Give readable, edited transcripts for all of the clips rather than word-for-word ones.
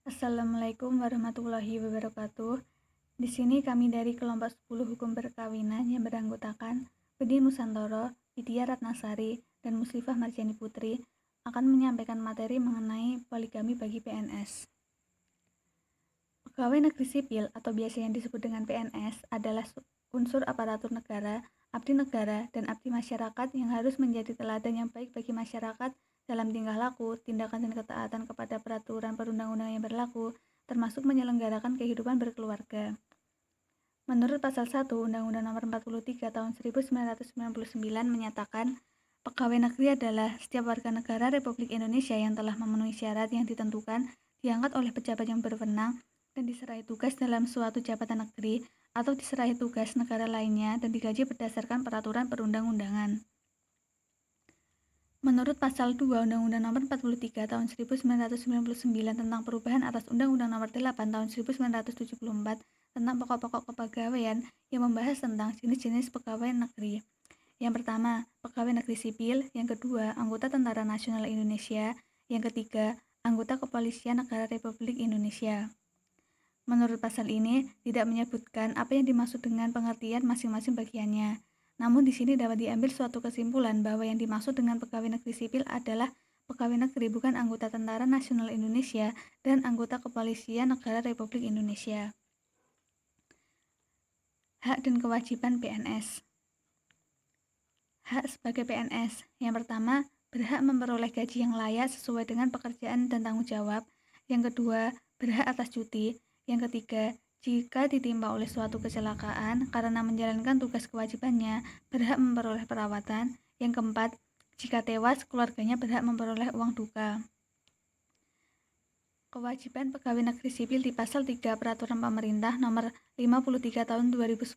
Assalamualaikum warahmatullahi wabarakatuh. Di sini kami dari kelompok 10 Hukum Perkawinan yang beranggotakan Budi Nusantoro, Widya Ratnasari, dan Muslimah Marjani Putri akan menyampaikan materi mengenai poligami bagi PNS. Pegawai negeri sipil atau biasa yang disebut dengan PNS adalah unsur aparatur negara, abdi negara, dan abdi masyarakat yang harus menjadi teladan yang baik bagi masyarakat dalam tingkah laku, tindakan dan ketaatan kepada peraturan perundang-undangan yang berlaku, termasuk menyelenggarakan kehidupan berkeluarga. Menurut Pasal 1 Undang-Undang Nomor 43 Tahun 1999 menyatakan, pegawai negeri adalah setiap warga negara Republik Indonesia yang telah memenuhi syarat yang ditentukan, diangkat oleh pejabat yang berwenang, dan diserahi tugas dalam suatu jabatan negeri atau diserahi tugas negara lainnya dan digaji berdasarkan peraturan perundang-undangan. Menurut Pasal 2 Undang-Undang Nomor 43 Tahun 1999 tentang perubahan atas Undang-Undang Nomor 8 Tahun 1974 tentang pokok-pokok kepegawaian yang membahas tentang jenis-jenis pegawai negeri. Yang pertama, pegawai negeri sipil. Yang kedua, anggota Tentara Nasional Indonesia. Yang ketiga, anggota Kepolisian Negara Republik Indonesia. Menurut pasal ini, tidak menyebutkan apa yang dimaksud dengan pengertian masing-masing bagiannya. Namun di sini dapat diambil suatu kesimpulan bahwa yang dimaksud dengan pegawai negeri sipil adalah pegawai negeri bukan anggota Tentara Nasional Indonesia dan anggota Kepolisian Negara Republik Indonesia. Hak dan kewajiban PNS. Hak sebagai PNS. Yang pertama, berhak memperoleh gaji yang layak sesuai dengan pekerjaan dan tanggung jawab. Yang kedua, berhak atas cuti. Yang ketiga, jika ditimpa oleh suatu kecelakaan karena menjalankan tugas kewajibannya, berhak memperoleh perawatan. Yang keempat, jika tewas, keluarganya berhak memperoleh uang duka. Kewajiban pegawai negeri sipil di Pasal 3 Peraturan Pemerintah Nomor 53 Tahun 2010.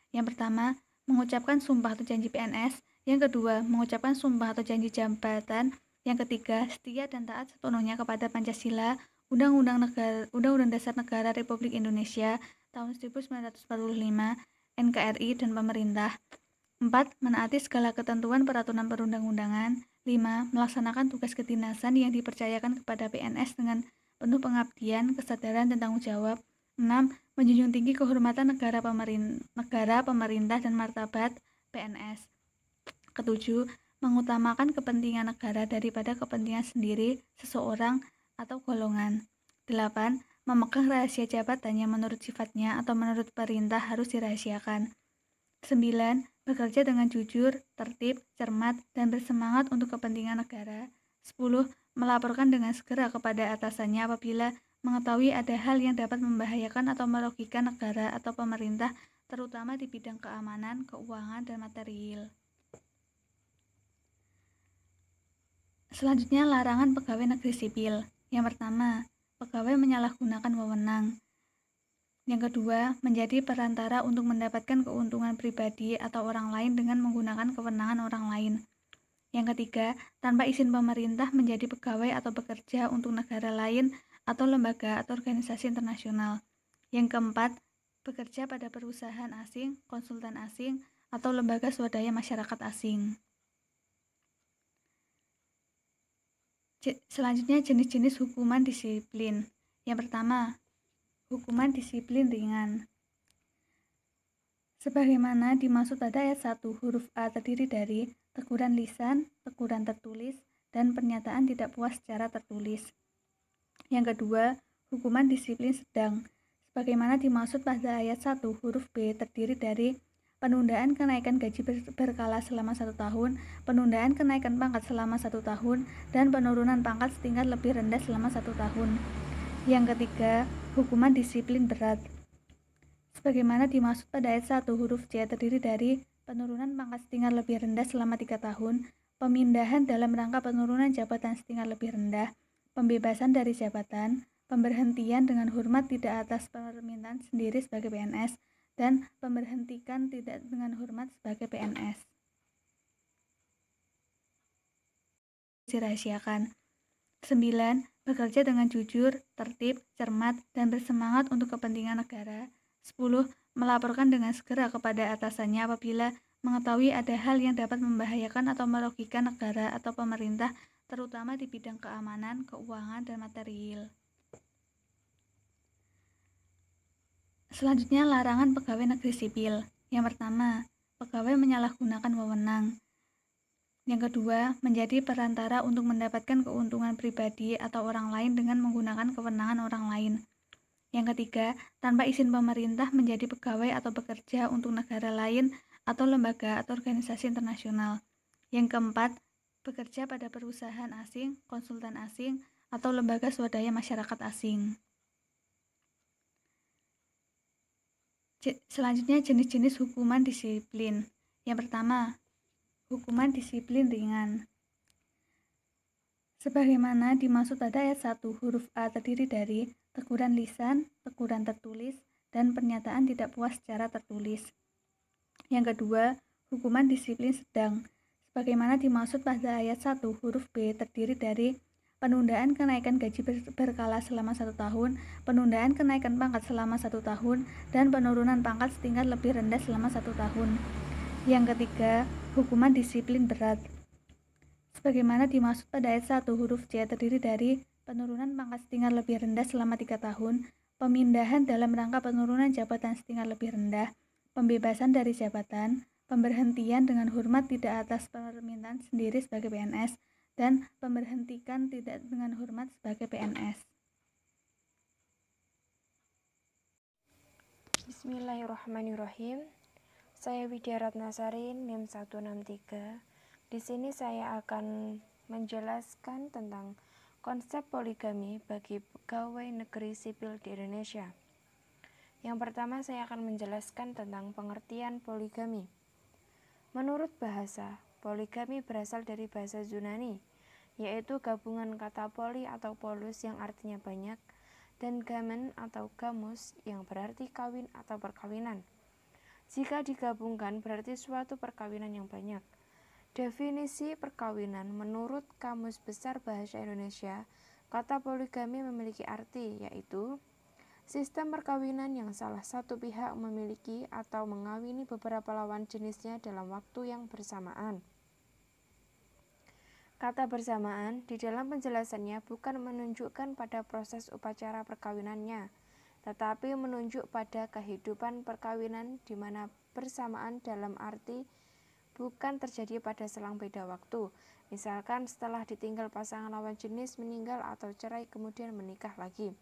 Yang pertama, mengucapkan sumpah atau janji PNS. Yang kedua, mengucapkan sumpah atau janji jabatan. Yang ketiga, setia dan taat sepenuhnya kepada Pancasila, Undang-Undang Dasar Negara Republik Indonesia tahun 1945, NKRI, dan pemerintah. 4. Menaati segala ketentuan peraturan perundang-undangan. 5. Melaksanakan tugas kedinasan yang dipercayakan kepada PNS dengan penuh pengabdian, kesadaran, dan tanggung jawab. 6. Menjunjung tinggi kehormatan negara, pemerintah, dan martabat PNS. Ketujuh, mengutamakan kepentingan negara daripada kepentingan sendiri, seseorang, atau golongan. 8. Memegang rahasia jabatan yang menurut sifatnya atau menurut perintah harus dirahasiakan. 9. Bekerja dengan jujur, tertib, cermat, dan bersemangat untuk kepentingan negara. 10. Melaporkan dengan segera kepada atasannya apabila mengetahui ada hal yang dapat membahayakan atau merugikan negara atau pemerintah, terutama di bidang keamanan, keuangan, dan material. Selanjutnya, larangan pegawai negeri sipil. Yang pertama, pegawai menyalahgunakan wewenang. Yang kedua, menjadi perantara untuk mendapatkan keuntungan pribadi atau orang lain dengan menggunakan kewenangan orang lain. Yang ketiga, tanpa izin pemerintah menjadi pegawai atau bekerja untuk negara lain atau lembaga atau organisasi internasional. Yang keempat, bekerja pada perusahaan asing, konsultan asing, atau lembaga swadaya masyarakat asing. Selanjutnya, jenis-jenis hukuman disiplin. Yang pertama, hukuman disiplin ringan. Sebagaimana dimaksud pada ayat 1 huruf A terdiri dari teguran lisan, teguran tertulis, dan pernyataan tidak puas secara tertulis. Yang kedua, hukuman disiplin sedang. Sebagaimana dimaksud pada ayat 1 huruf B terdiri dari penundaan kenaikan gaji berkala selama 1 tahun, penundaan kenaikan pangkat selama 1 tahun, dan penurunan pangkat setingkat lebih rendah selama 1 tahun. Yang ketiga, hukuman disiplin berat. Sebagaimana dimaksud pada ayat 1 huruf C terdiri dari penurunan pangkat setingkat lebih rendah selama 3 tahun, pemindahan dalam rangka penurunan jabatan setingkat lebih rendah, pembebasan dari jabatan, pemberhentian dengan hormat tidak atas permintaan sendiri sebagai PNS, dan pemberhentikan tidak dengan hormat sebagai PNS. Dirahasiakan. 9. Bekerja dengan jujur, tertib, cermat, dan bersemangat untuk kepentingan negara. 10. Melaporkan dengan segera kepada atasannya apabila mengetahui ada hal yang dapat membahayakan atau merugikan negara atau pemerintah, terutama di bidang keamanan, keuangan, dan material. Selanjutnya, larangan pegawai negeri sipil. Yang pertama, pegawai menyalahgunakan wewenang. Yang kedua, menjadi perantara untuk mendapatkan keuntungan pribadi atau orang lain dengan menggunakan kewenangan orang lain. Yang ketiga, tanpa izin pemerintah menjadi pegawai atau bekerja untuk negara lain atau lembaga atau organisasi internasional. Yang keempat, bekerja pada perusahaan asing, konsultan asing, atau lembaga swadaya masyarakat asing. Selanjutnya, jenis-jenis hukuman disiplin. Yang pertama, hukuman disiplin ringan. Sebagaimana dimaksud pada ayat 1, huruf A terdiri dari teguran lisan, teguran tertulis, dan pernyataan tidak puas secara tertulis. Yang kedua, hukuman disiplin sedang. Sebagaimana dimaksud pada ayat 1, huruf B terdiri dari penundaan kenaikan gaji berkala selama 1 tahun, penundaan kenaikan pangkat selama 1 tahun, dan penurunan pangkat setingkat lebih rendah selama 1 tahun. Yang ketiga, hukuman disiplin berat. Sebagaimana dimaksud pada ayat 1, huruf C terdiri dari penurunan pangkat setingkat lebih rendah selama 3 tahun, pemindahan dalam rangka penurunan jabatan setingkat lebih rendah, pembebasan dari jabatan, pemberhentian dengan hormat tidak atas permintaan sendiri sebagai PNS, dan pemberhentikan tidak dengan hormat sebagai PNS. Bismillahirrahmanirrahim. Saya Widya Ratnasari, NIM 163. Di sini saya akan menjelaskan tentang konsep poligami bagi pegawai negeri sipil di Indonesia. Yang pertama, saya akan menjelaskan tentang pengertian poligami. Menurut bahasa, poligami berasal dari bahasa Yunani, yaitu gabungan kata poli atau polus yang artinya banyak, dan gamen atau gamus yang berarti kawin atau perkawinan. Jika digabungkan berarti suatu perkawinan yang banyak. Definisi perkawinan menurut Kamus Besar Bahasa Indonesia, kata poligami memiliki arti yaitu sistem perkawinan yang salah satu pihak memiliki atau mengawini beberapa lawan jenisnya dalam waktu yang bersamaan. Kata bersamaan di dalam penjelasannya bukan menunjukkan pada proses upacara perkawinannya, tetapi menunjuk pada kehidupan perkawinan di mana bersamaan dalam arti bukan terjadi pada selang beda waktu, misalkan setelah ditinggal pasangan lawan jenis meninggal atau cerai kemudian menikah lagi.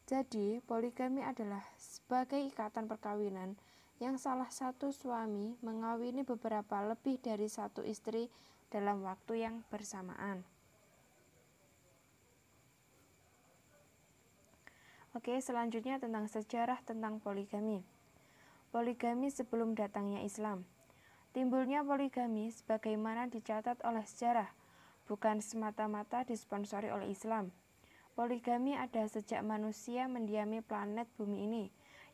Jadi, poligami adalah sebagai ikatan perkawinan yang salah satu suami mengawini beberapa lebih dari satu istri dalam waktu yang bersamaan. Oke, selanjutnya tentang sejarah tentang poligami. Poligami sebelum datangnya Islam. Timbulnya poligami sebagaimana dicatat oleh sejarah, bukan semata-mata disponsori oleh Islam. Poligami ada sejak manusia mendiami planet bumi ini,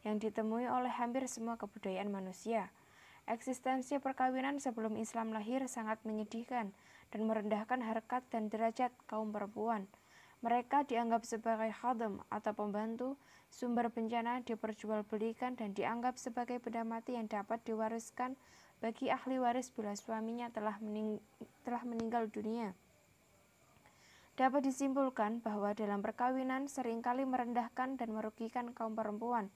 yang ditemui oleh hampir semua kebudayaan manusia. Eksistensi perkawinan sebelum Islam lahir sangat menyedihkan dan merendahkan harkat dan derajat kaum perempuan. Mereka dianggap sebagai khadam atau pembantu, sumber bencana diperjualbelikan dan dianggap sebagai benda mati yang dapat diwariskan bagi ahli waris bila suaminya telah meninggal dunia. Dapat disimpulkan bahwa dalam perkawinan seringkali merendahkan dan merugikan kaum perempuan.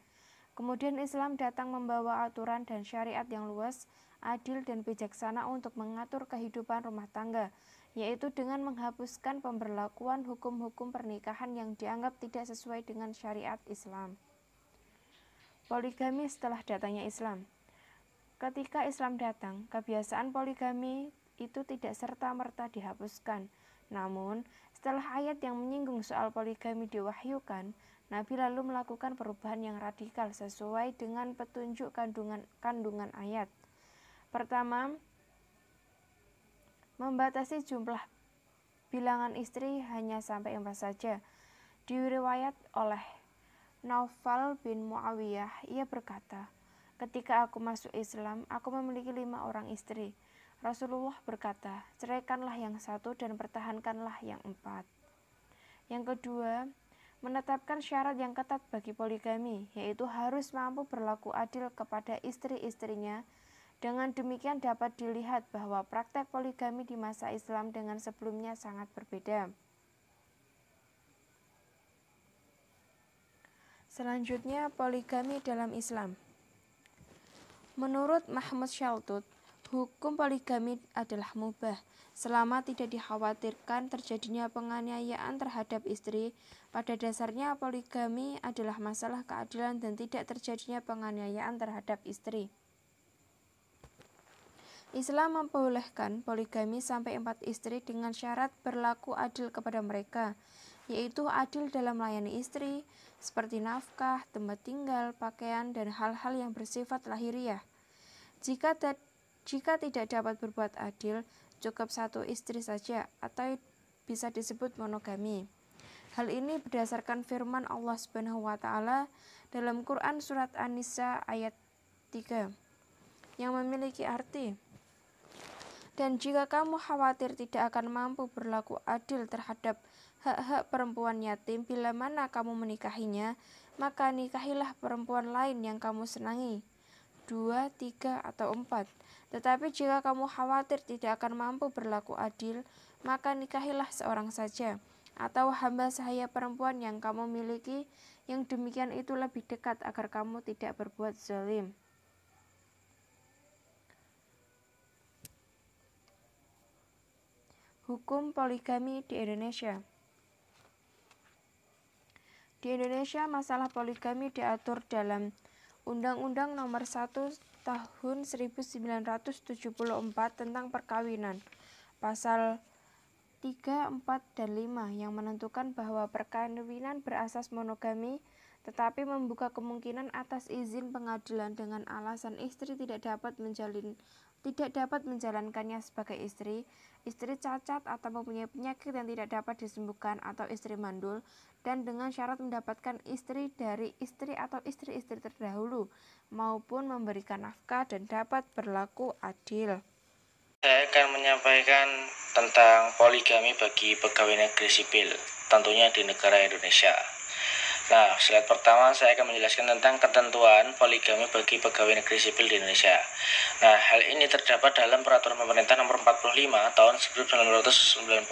Kemudian Islam datang membawa aturan dan syariat yang luas, adil dan bijaksana untuk mengatur kehidupan rumah tangga, yaitu dengan menghapuskan pemberlakuan hukum-hukum pernikahan yang dianggap tidak sesuai dengan syariat Islam. Poligami setelah datangnya Islam. Ketika Islam datang, kebiasaan poligami itu tidak serta-merta dihapuskan. Namun, setelah ayat yang menyinggung soal poligami diwahyukan, Nabi lalu melakukan perubahan yang radikal sesuai dengan petunjuk kandungan ayat. Pertama, membatasi jumlah bilangan istri hanya sampai 4 saja. Diriwayat oleh Naufal bin Muawiyah, ia berkata, "Ketika aku masuk Islam, aku memiliki 5 orang istri." Rasulullah berkata, "Ceraikanlah yang 1 dan pertahankanlah yang 4." Yang kedua, menetapkan syarat yang ketat bagi poligami, yaitu harus mampu berlaku adil kepada istri-istrinya. Dengan demikian dapat dilihat bahwa praktek poligami di masa Islam dengan sebelumnya sangat berbeda. Selanjutnya, poligami dalam Islam. Menurut Mahmud Shaltut, hukum poligami adalah mubah selama tidak dikhawatirkan terjadinya penganiayaan terhadap istri. Pada dasarnya, poligami adalah masalah keadilan dan tidak terjadinya penganiayaan terhadap istri. Islam membolehkan poligami sampai 4 istri dengan syarat berlaku adil kepada mereka, yaitu adil dalam melayani istri, seperti nafkah, tempat tinggal, pakaian, dan hal-hal yang bersifat lahiriah. Jika tidak dapat berbuat adil, cukup 1 istri saja, atau bisa disebut monogami. Hal ini berdasarkan firman Allah Subhanahu wa Ta'ala dalam Quran Surat An-Nisa ayat 3, yang memiliki arti, dan jika kamu khawatir tidak akan mampu berlaku adil terhadap hak-hak perempuan yatim bila mana kamu menikahinya, maka nikahilah perempuan lain yang kamu senangi, 2, 3, atau 4. Tetapi jika kamu khawatir tidak akan mampu berlaku adil, maka nikahilah seorang saja, atau hamba sahaya perempuan yang kamu miliki, yang demikian itu lebih dekat agar kamu tidak berbuat zalim. Hukum poligami di Indonesia. Di Indonesia, masalah poligami diatur dalam Undang-Undang Nomor 1 Tahun 1974 tentang perkawinan, pasal 3, 4, dan 5 yang menentukan bahwa perkawinan berasas monogami, tetapi membuka kemungkinan atas izin pengadilan dengan alasan istri tidak dapat menjalankannya sebagai istri cacat atau mempunyai penyakit yang tidak dapat disembuhkan, atau istri mandul, dan dengan syarat mendapatkan istri dari istri atau istri-istri terdahulu, maupun memberikan nafkah dan dapat berlaku adil. Saya akan menyampaikan tentang poligami bagi pegawai negeri sipil, tentunya di negara Indonesia. Nah, slide pertama saya akan menjelaskan tentang ketentuan poligami bagi pegawai negeri sipil di Indonesia. Nah, hal ini terdapat dalam Peraturan Pemerintah Nomor 45 Tahun 1990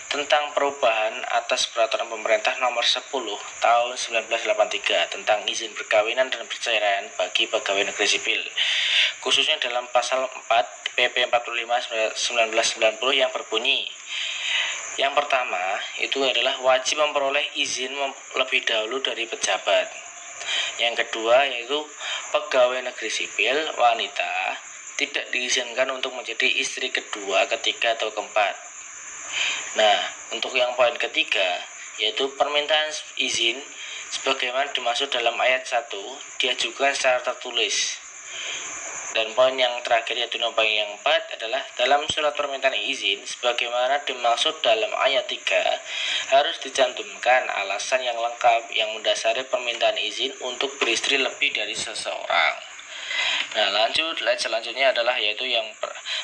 tentang perubahan atas Peraturan Pemerintah Nomor 10 Tahun 1983 tentang izin perkawinan dan perceraian bagi pegawai negeri sipil, khususnya dalam pasal 4 PP 45 1990 yang berbunyi, yang pertama itu adalah wajib memperoleh izin lebih dahulu dari pejabat. Yang kedua yaitu pegawai negeri sipil wanita tidak diizinkan untuk menjadi istri kedua, ketiga, atau keempat. Nah, untuk yang poin ketiga yaitu permintaan izin sebagaimana dimaksud dalam ayat 1 diajukan secara tertulis. Dan poin yang terakhir yaitu poin yang 4 adalah dalam surat permintaan izin sebagaimana dimaksud dalam ayat 3 harus dicantumkan alasan yang lengkap yang mendasari permintaan izin untuk beristri lebih dari seseorang. Nah, selanjutnya adalah yaitu yang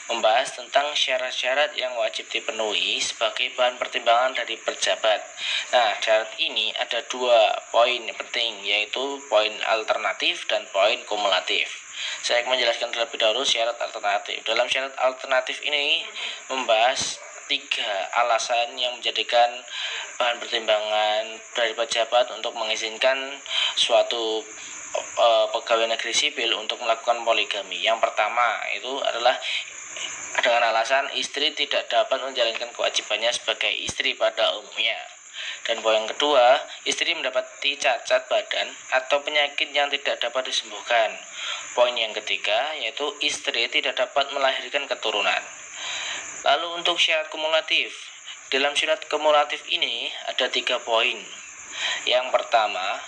membahas tentang syarat-syarat yang wajib dipenuhi sebagai bahan pertimbangan dari pejabat. Nah, syarat ini ada 2 poin penting, yaitu poin alternatif dan poin kumulatif. Saya akan menjelaskan terlebih dahulu syarat alternatif. Dalam syarat alternatif ini membahas 3 alasan yang menjadikan bahan pertimbangan dari pejabat untuk mengizinkan suatu pegawai negeri sipil untuk melakukan poligami. Yang pertama itu adalah dengan alasan istri tidak dapat menjalankan kewajibannya sebagai istri pada umumnya. Dan poin yang kedua, istri mendapati cacat badan atau penyakit yang tidak dapat disembuhkan. Poin yang ketiga yaitu istri tidak dapat melahirkan keturunan. Lalu untuk syarat kumulatif, dalam syarat kumulatif ini ada 3 poin. Yang pertama,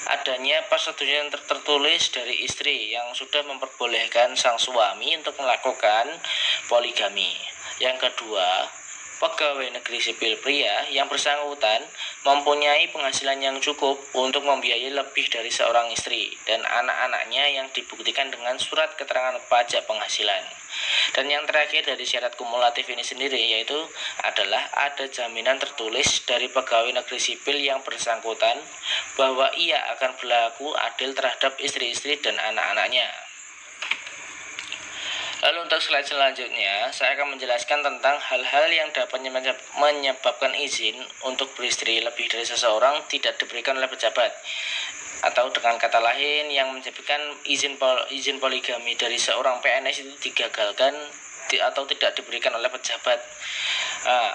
adanya persetujuan tertulis dari istri yang sudah memperbolehkan sang suami untuk melakukan poligami. Yang kedua, pegawai negeri sipil pria yang bersangkutan mempunyai penghasilan yang cukup untuk membiayai lebih dari seorang istri dan anak-anaknya yang dibuktikan dengan surat keterangan pajak penghasilan. Dan yang terakhir dari syarat kumulatif ini sendiri yaitu adalah ada jaminan tertulis dari pegawai negeri sipil yang bersangkutan bahwa ia akan berlaku adil terhadap istri-istri dan anak-anaknya. Lalu untuk slide selanjutnya, saya akan menjelaskan tentang hal-hal yang dapat menyebabkan izin untuk beristri lebih dari seseorang tidak diberikan oleh pejabat. Atau dengan kata lain, yang menyebabkan izin poligami dari seorang PNS itu digagalkan atau tidak diberikan oleh pejabat. Nah,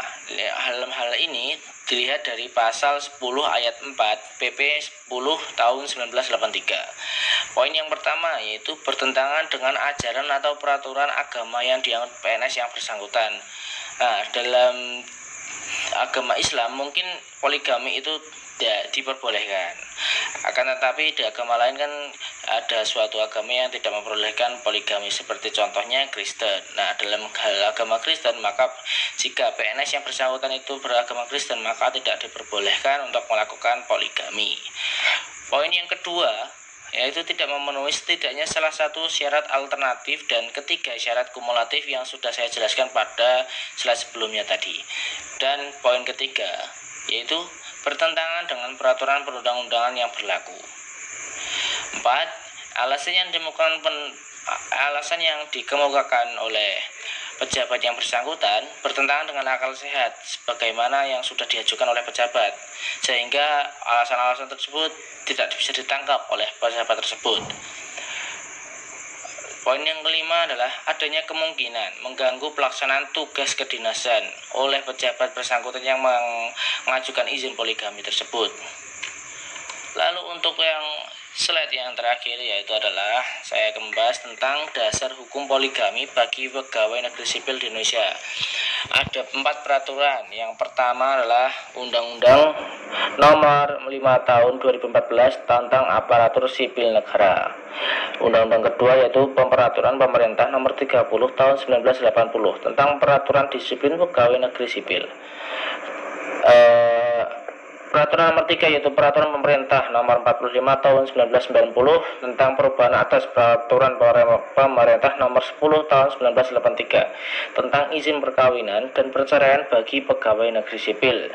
hal ini dilihat dari pasal 10 ayat 4 PP 10 tahun 1983. Poin yang pertama yaitu bertentangan dengan ajaran atau peraturan agama yang dianut PNS yang bersangkutan. Nah, dalam agama Islam mungkin poligami itu tidak diperbolehkan. Akan tetapi di agama lain kan ada suatu agama yang tidak memperbolehkan poligami, seperti contohnya Kristen. Nah, dalam hal agama Kristen, maka jika PNS yang bersangkutan itu beragama Kristen, maka tidak diperbolehkan untuk melakukan poligami. Poin yang kedua yaitu tidak memenuhi setidaknya salah satu syarat alternatif dan ketiga syarat kumulatif yang sudah saya jelaskan pada slide sebelumnya tadi. Dan poin ketiga yaitu bertentangan dengan peraturan perundang-undangan yang berlaku. 4. Alasan yang dikemukakan oleh pejabat yang bersangkutan bertentangan dengan akal sehat sebagaimana yang sudah diajukan oleh pejabat, sehingga alasan-alasan tersebut tidak bisa ditangkap oleh pejabat tersebut. Poin yang kelima adalah adanya kemungkinan mengganggu pelaksanaan tugas kedinasan oleh pejabat bersangkutan yang mengajukan izin poligami tersebut. Lalu untuk yang slide yang terakhir yaitu adalah saya akan membahas tentang dasar hukum poligami bagi pegawai negeri sipil di Indonesia. Ada 4 peraturan. Yang pertama adalah Undang-Undang Nomor 5 Tahun 2014 tentang Aparatur Sipil Negara. Undang-undang kedua yaitu Peraturan Pemerintah Nomor 30 Tahun 1980 tentang Peraturan Disiplin Pegawai Negeri Sipil. Peraturan nomor 3 yaitu Peraturan Pemerintah Nomor 45 Tahun 1990 tentang perubahan atas Peraturan Pemerintah Nomor 10 Tahun 1983 tentang izin perkawinan dan perceraian bagi pegawai negeri sipil.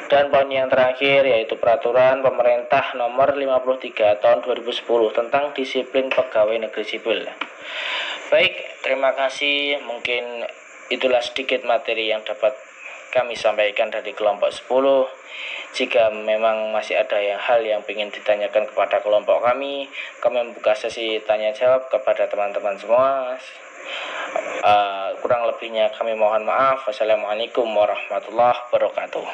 Dan poin yang terakhir yaitu Peraturan Pemerintah Nomor 53 Tahun 2010 tentang disiplin pegawai negeri sipil. Baik, terima kasih. Mungkin itulah sedikit materi yang dapat kami sampaikan dari kelompok 10. Jika memang masih ada hal yang ingin ditanyakan kepada kelompok kami membuka sesi tanya jawab kepada teman-teman semua. Kurang lebihnya kami mohon maaf. Wassalamualaikum warahmatullahi wabarakatuh.